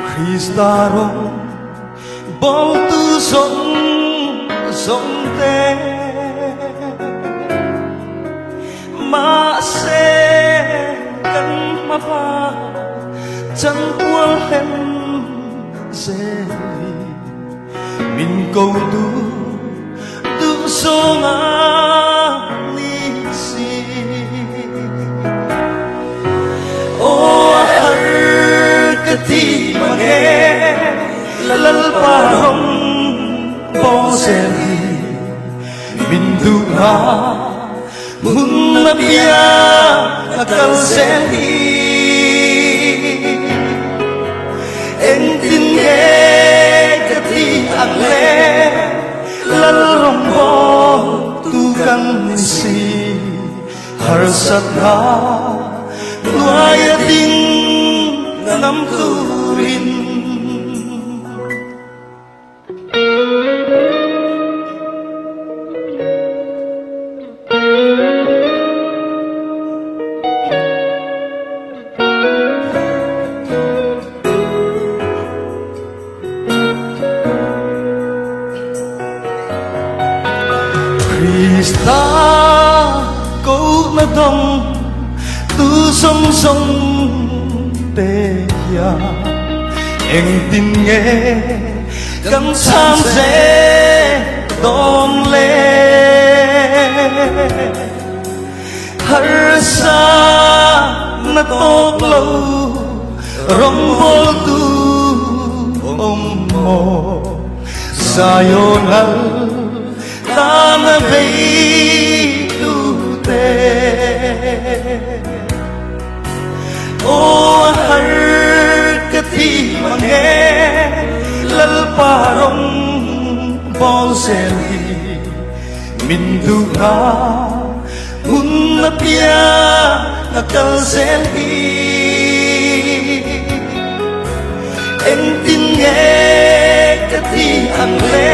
Kristaro bol tu sông tê mà sẽ cần mà ba chẳng qua em dễ mình cầu tu sông ni si ô har kati mange lal parong po seri mình du mun na bia akal seri en tin nghe kati ang le lal rong bo tu kang si har sat na nuaya ding nam turin Krista câu na đông tu sông sông tê ya em tin nghe cắm sam dễ đom lên har sa na tốt lâu rong vô tu om mo sayonal ta na vei tu te ô har kati mange lal parong bol seli min du na mun na pia akal seli en tin nghe kati ang le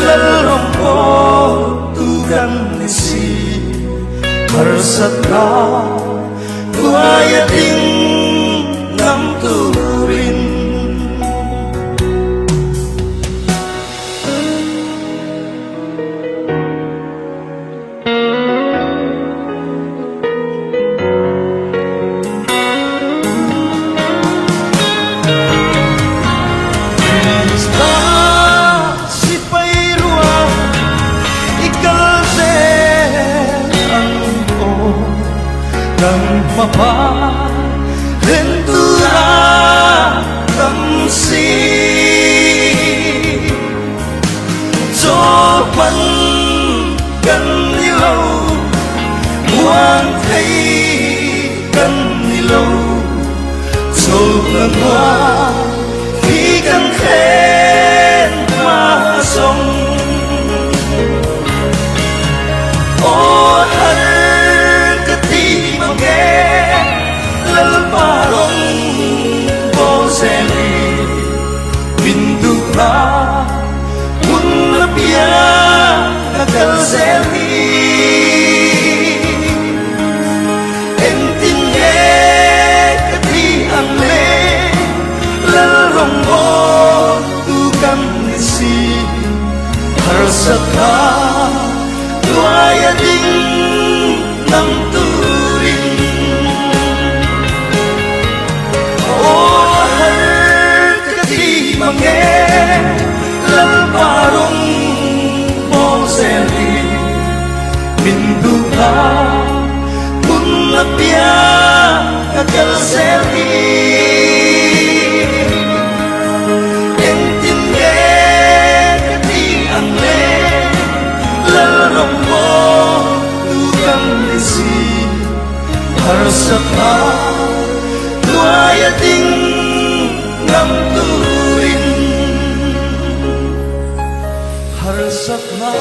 lal rong po tu gan si marsat na nuaya ding nam turin Krista si pairua ikal se ang ko ng papa ventura kamsi cho quân cần đi lâu muang thấy cần đi lâu cho lần hoa khi cần khen mà sông ô har kati mange lal parong bo seli bindu na mun na pia akal seli en tin nghe kati ang le lal rong bo tu kam si har sat na nuaya ding nam turin mange lal parong bol seli bindu na mun na pia akal seli en tin nghe kati ang le lal rong bo tu kam si har sat na nuaya ding nam turin har sat na